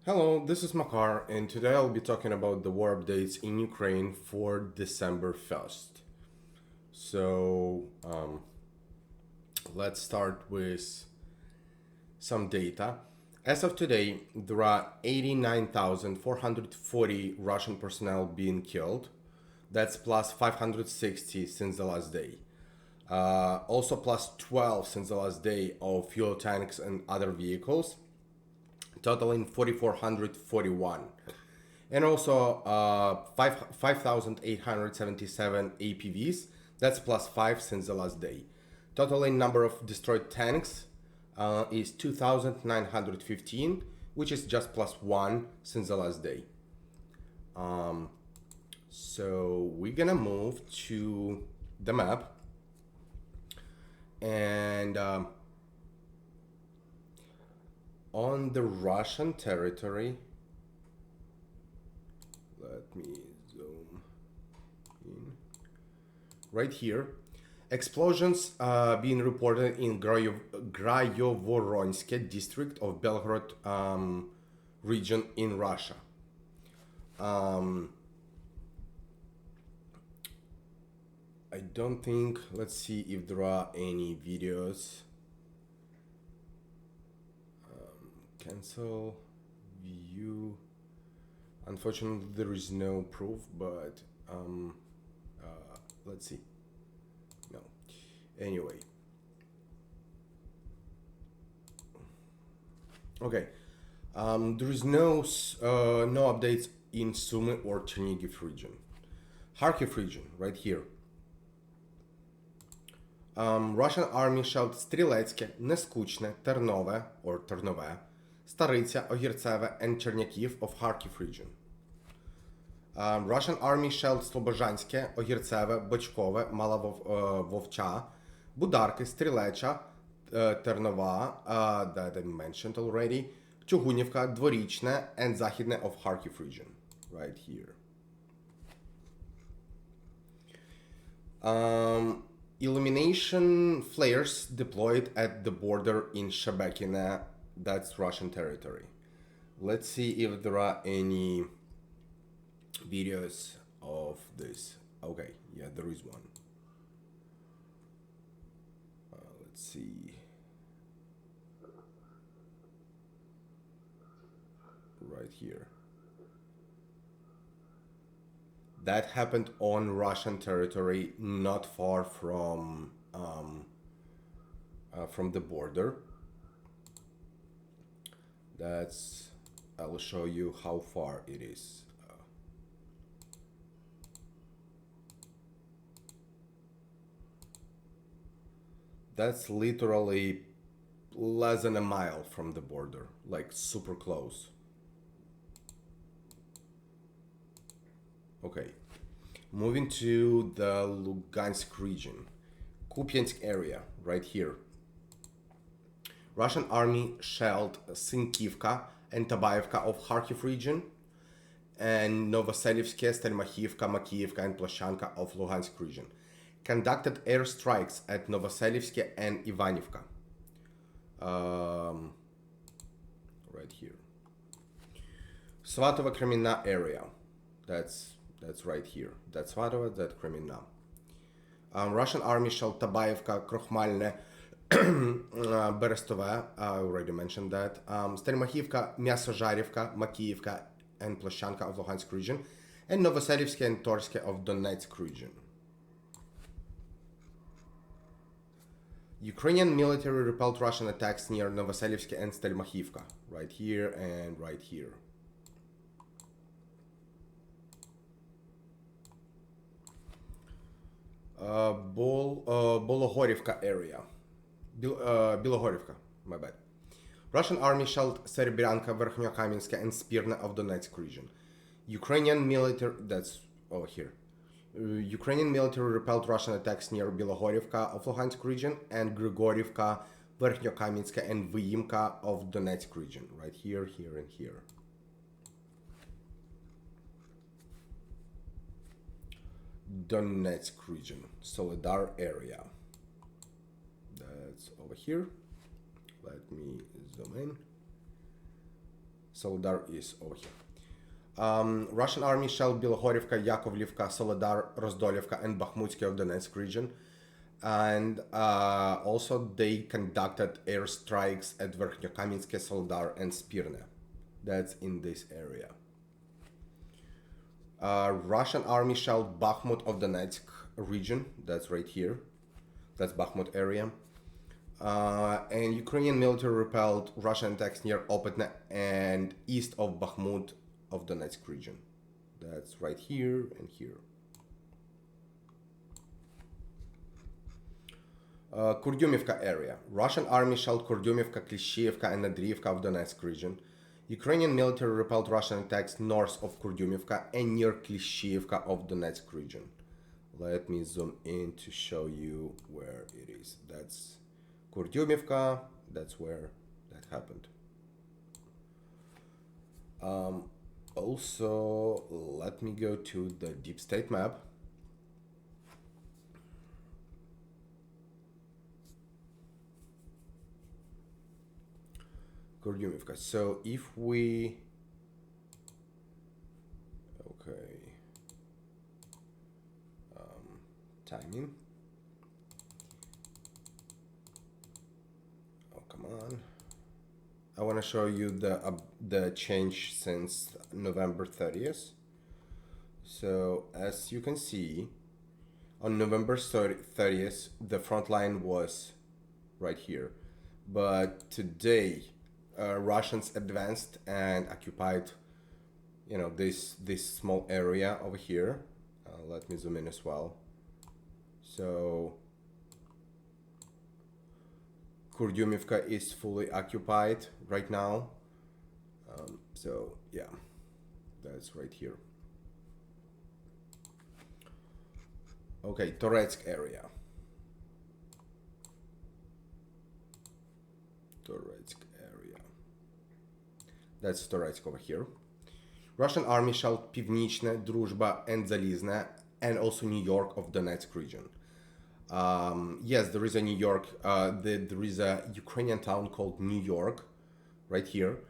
Hello, this is Makar, and today I'll be talking about the war updates in Ukraine for December 1st. So, let's start with some data. As of today, there are 89,440 Russian personnel being killed. That's plus 560 since the last day. Also plus 12 since the last day of fuel tanks and other vehicles, totaling 4,441. And also 5,877 APVs, that's plus 5 since the last day. Totaling number of destroyed tanks is 2,915, which is just plus 1 since the last day. So we're gonna move to the map, and on the Russian territory, let me zoom in. Right here, explosions being reported in Grayovoronske district of Belgorod region in Russia. I don't think, let's see if there are any videos. Cancel, view. Unfortunately, there is no proof, but let's see. No. Anyway. Okay. There is no updates in Sumy or Chernigiv region. Kharkiv region, right here. Russian army shelled Streletsky, Neskучne, Ternove or Ternove, Staritsya, Ogirtseve, and Chernikiv of Kharkiv region. Russian army shelled Slobozhanske, Ogirtseve, Bochkove, Malavovcha, Budarki, Strelecha, Ternova, that I mentioned already, Chugunivka, Dvorichne, and Zahidne of Kharkiv region, right here. Illumination flares deployed at the border in Shebekine, that's Russian territory. Let's see if there are any videos of this. Okay, yeah, there is one. Let's see. Right here. That happened on Russian territory, not far from the border. I will show you how far it is. That's literally less than a mile from the border, like super close. Okay, moving to the Lugansk region, Kupiansk area, right here. Russian army shelled Sinkivka and Tabaevka of Kharkiv region, and Novoselivske, Stelmachivka, Makiyivka, and Plashanka of Lugansk region. Conducted airstrikes at Novoselivske and Ivanivka. Right here. Svatova Kremina area. That's right here. That's Svatova, that's Kremina. Russian army shelled Tabaevka, Krokhmalne, Berestove, I already mentioned that. Stelmachivka, Myasozharivka, Makiyivka, and Plashanka of Luhansk region, and Novoselivske and Torske of Donetsk region. Ukrainian military repelled Russian attacks near Novoselivske and Stelmachivka, right here and right here. Bologhorivka area. Bilohorivka, my bad. Russian army shelled Serebranka, Verkhnyokaminska, and Spirna of Donetsk region. Ukrainian military, that's over here. Ukrainian military repelled Russian attacks near Bilohorivka of Luhansk region and Grigorivka, Verkhnyokaminska, and Vyimka of Donetsk region, right here, here, and here. Donetsk region, Soledar area. That's over here. Let me zoom in. Soledar is over here. Russian army shelled Bilohorivka, Yakovlivka, Soledar, Rozdolivka, and Bakhmutsky of Donetsk region. And also they conducted airstrikes at Verkhnyokaminske, Soledar, and Spirne. That's in this area. Russian army shelled Bakhmut of Donetsk region. That's right here. That's Bakhmut area. And Ukrainian military repelled Russian attacks near Opetne and east of Bakhmut of Donetsk region. That's right here and here. Kurdyumivka area. Russian army shelled Kurdyumivka, Klishchiivka, and Andriivka of Donetsk region. Ukrainian military repelled Russian attacks north of Kurdyumivka and near Klishchiivka of Donetsk region. Let me zoom in to show you where it is. That's Kurdyumivka. That's where that happened. Also, let me go to the deep state map. Kurdyumivka. So if we, okay, timing. Oh, come on. I want to show you the change since November 30th. So as you can see, on November 30th, the front line was right here. But today, Russians advanced and occupied, this small area over here. Let me zoom in as well. So Kurdyumivka is fully occupied right now. So yeah, that's right here. Okay, Toretsk area. That's Toretsk over here. Russian army shelled Pivnichne, Druzhba, and Zalizne, and also New York of Donetsk region. Yes, there is a New York, there is a Ukrainian town called New York, right here,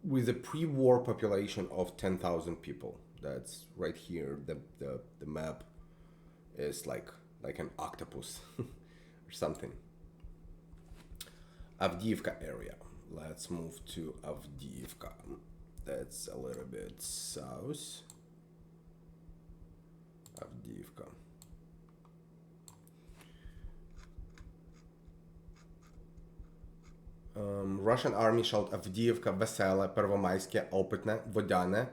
with a pre-war population of 10,000 people. That's right here. The map is like an octopus or something. Avdiivka area. Let's move to Avdiivka. That's a little bit south. Avdiivka. Russian army shelled Avdiivka, Vesele, Pervomayske, Opetne, Vodyane,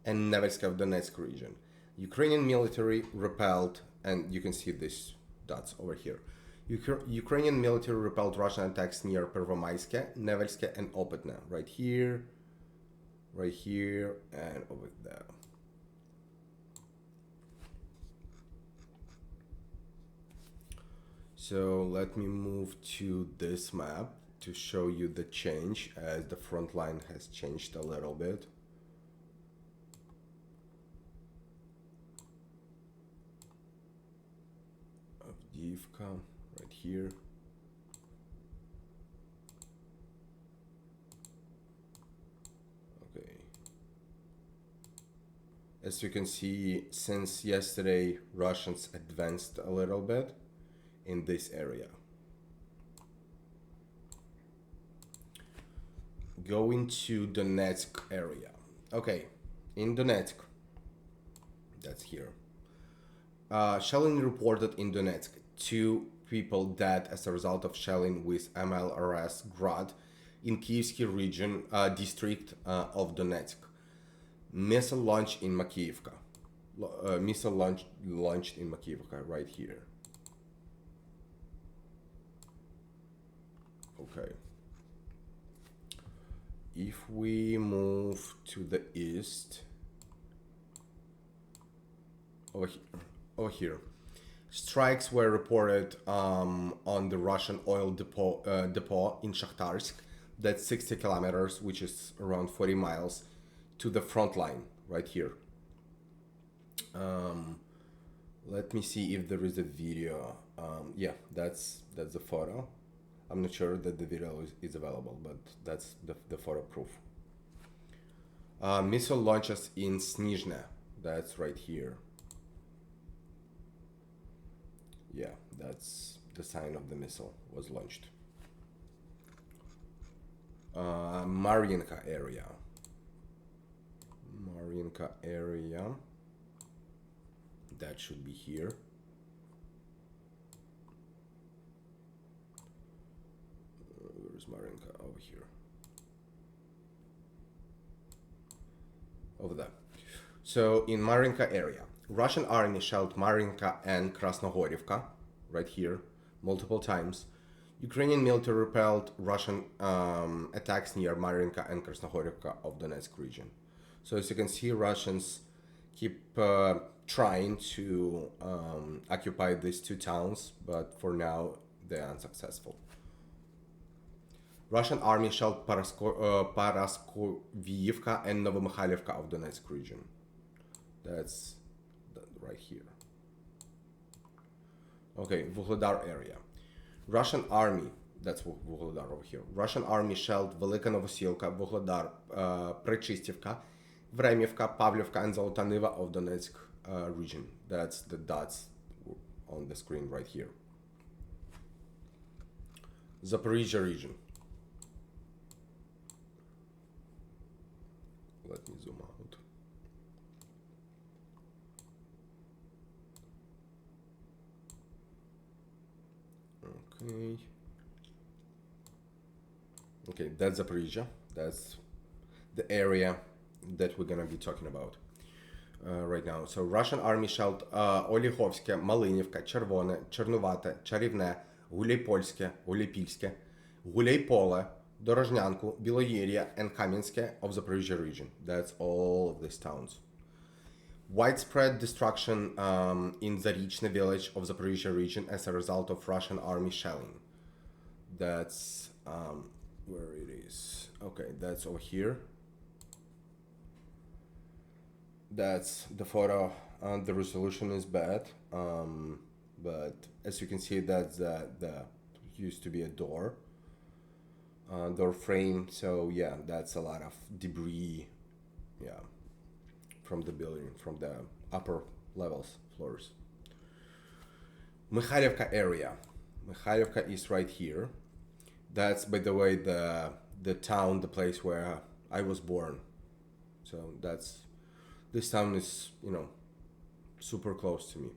and Nevelsk of Donetsk region. Ukrainian military repelled, and you can see these dots over here. Ukrainian military repelled Russian attacks near Pervomayske, Nevelske, and Opetne. Right here, and over there. So let me move to this map to show you the change, as the front line has changed a little bit. Avdiivka, right here. Okay. As you can see, since yesterday, Russians advanced a little bit in this area. Going to Donetsk area. Okay, in Donetsk, that's here. Shelling reported in Donetsk. 2 people dead as a result of shelling with MLRS Grad in Kievsky region, district of Donetsk. Missile launched in Makiivka. Missile launched in Makiivka, right here. Okay. If we move to the east, over here, strikes were reported on the Russian oil depot in Shakhtarsk. That's 60 kilometers, which is around 40 miles, to the front line, right here. Let me see if there is a video. Yeah, that's the photo I'm not sure that the video is available, but that's the photo proof. Missile launches in Snizhne. That's right here. Yeah, that's the sign of the missile was launched. Mariinka area. Mariinka area. That should be here. Where's Mariinka? Over here. Over there. So in Mariinka area, Russian army shelled Mariinka and Krasnohorivka, right here, multiple times. Ukrainian military repelled Russian attacks near Mariinka and Krasnohorivka of Donetsk region. So as you can see, Russians keep trying to occupy these two towns, but for now they're unsuccessful. Russian army shelled Paraskoviyivka and Novomykhailivka of Donetsk region. That's right here. Okay, Vuhledar area. Russian army, that's Vuhledar over here. Russian army shelled Velika Novosilka, Vuhledar, Prechistevka, Vremivka, Pavlivka, and Zolotaniva of Donetsk region. That's the dots on the screen right here. Zaporizhia region. Let me zoom out. Okay, that's Zaporizhia. That's the area that we're gonna be talking about right now. So Russian army shelled Olykhovske, Малинівка, Червоне, Чернувате, Чарівне, Гуляйпольське, Гуляйпільське, Гуляйполе, Дорожнянку, Білогір'я, and Кам'янське of Zaporizhia region. That's all of these towns. Widespread destruction in Zarichne village of Zaporizhia region as a result of Russian army shelling. That's where it is. Okay, that's over here. That's the photo. The resolution is bad, but as you can see, that's the used to be a door frame. So yeah, that's a lot of debris. Yeah. From the building, from the upper levels, floors. Mikhailivka area. Mikhailivka is right here. That's, by the way, the town, the place where I was born. So this town is, super close to me.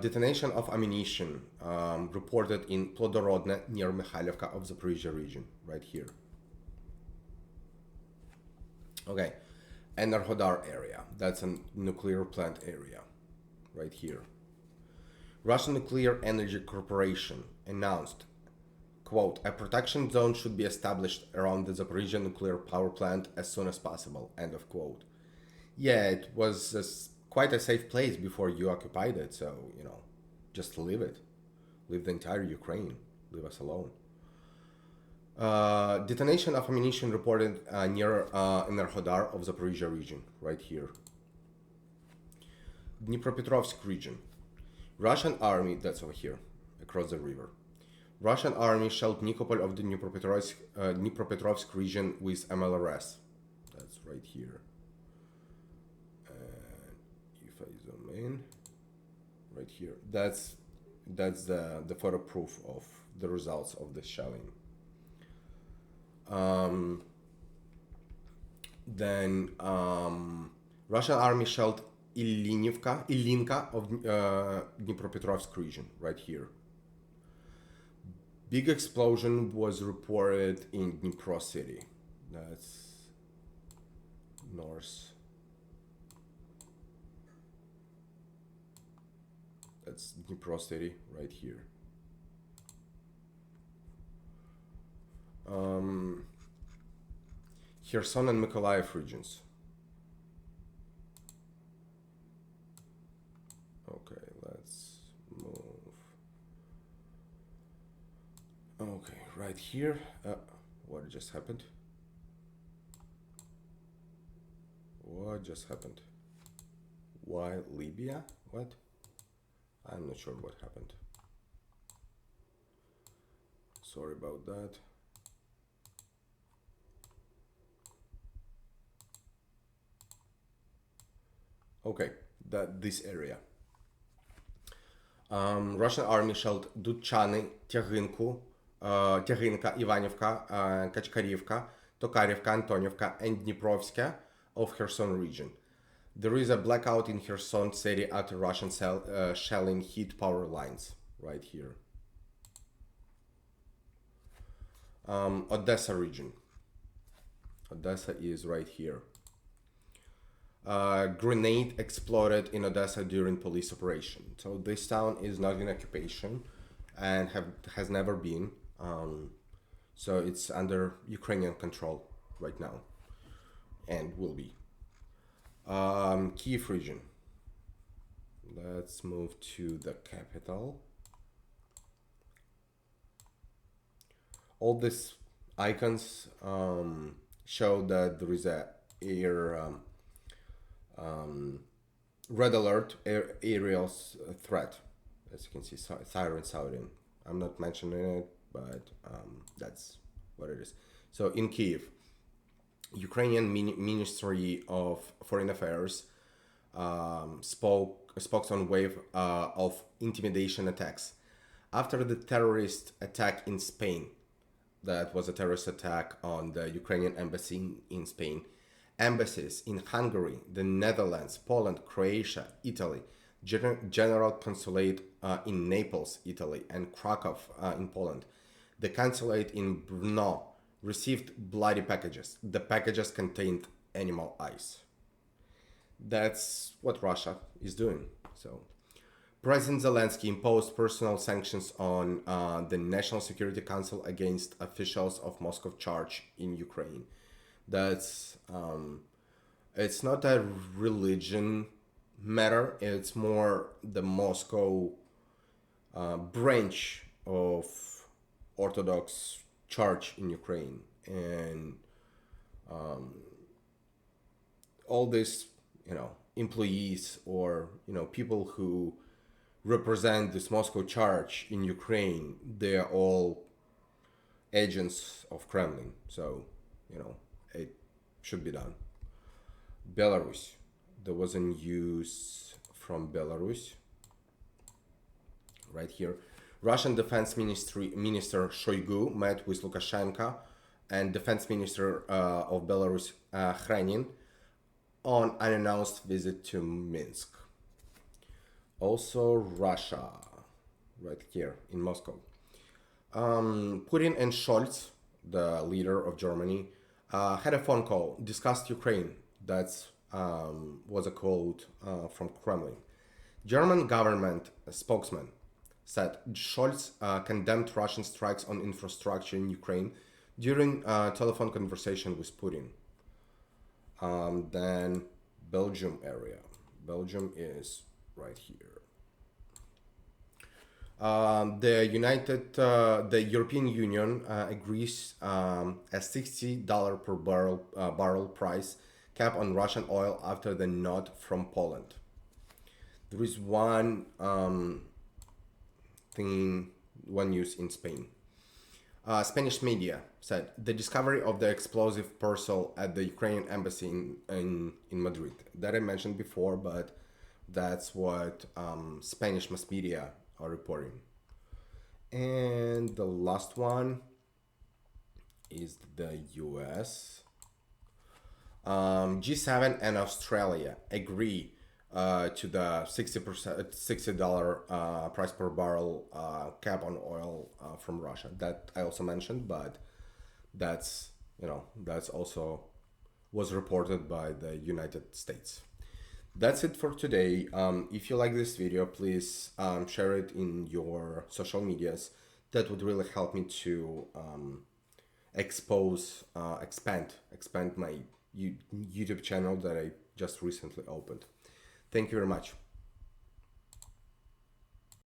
Detonation of ammunition reported in Plodorodne near Mikhailivka of Zaporizhia region, right here. Okay. Enerhodar area, that's a nuclear plant area, right here. Russian Nuclear Energy Corporation announced, quote, a protection zone should be established around the Zaporizhia nuclear power plant as soon as possible, end of quote. Yeah, it was quite a safe place before you occupied it, so, just leave it. Leave the entire Ukraine. Leave us alone. Detonation of ammunition reported near Enerhodar of Zaporizhia region, right here. Dnipropetrovsk region. Russian army, that's over here, across the river. Russian army shelled Nikopol of the Dnipropetrovsk region with MLRS. That's right here. And if I zoom in, right here, that's the photo proof of the results of the shelling. Then Russian army shelled Ilinka of Dnipropetrovsk region, right here. Big explosion was reported in Dnipro city. That's north. That's Dnipro city, right here. Kherson and Mykolaiv regions. Okay, let's move. Okay, right here. What just happened? What just happened? Why Libya? What? I'm not sure what happened. Sorry about that. Okay, this area. Russian army shelled Дудчани, Тягинка, Ivanyivka, Kachkarivka, Tokarivka, Antonivka, and Dniprovska of Kherson region. There is a blackout in Kherson city after Russian shelling hit power lines right here. Odessa region. Odessa is right here. Grenade exploded in Odessa during police operation. So this town is not in occupation and has never been. So it's under Ukrainian control right now and will be. Kiev region. Let's move to the capital. All these icons show that there is a red alert aerial threat. As you can see, siren sounding. I'm not mentioning it, but that's what it is. So in Kiev, Ukrainian Ministry of Foreign Affairs spoke on wave of intimidation attacks after the terrorist attack in Spain. That was a terrorist attack on the Ukrainian embassy in Spain. Embassies in Hungary, the Netherlands, Poland, Croatia, Italy, General Consulate in Naples, Italy, and Krakow in Poland. The consulate in Brno received bloody packages. The packages contained animal eyes. That's what Russia is doing. So, President Zelensky imposed personal sanctions on the National Security Council against officials of Moscow charged in Ukraine. That's it's not a religion matter. It's more the Moscow branch of Orthodox Church in Ukraine, and all these employees or people who represent this Moscow Church in Ukraine, they are all agents of Kremlin. So it should be done. Belarus. There was a news from Belarus right here. Russian Defense Minister Shoigu met with Lukashenko and Defense Minister of Belarus Khrenin on unannounced visit to Minsk. Also Russia, right here in Moscow. Putin and Scholz, the leader of Germany, had a phone call, discussed Ukraine. That was a quote from Kremlin. German government spokesman said Scholz condemned Russian strikes on infrastructure in Ukraine during a telephone conversation with Putin. Then Belgium area. Belgium is right here. The European Union agrees a $60 per barrel price cap on Russian oil after the nod from Poland. There is one news in Spain. Spanish media said the discovery of the explosive parcel at the Ukrainian embassy in Madrid. That I mentioned before, but that's what Spanish mass media are reporting. And the last one is the US. G7 and Australia agree to the $60 price per barrel cap on oil from Russia. That I also mentioned, but that's also was reported by the United States. That's it for today. If you like this video, please share it in your social medias. That would really help me to expand my YouTube channel that I just recently opened. Thank you very much.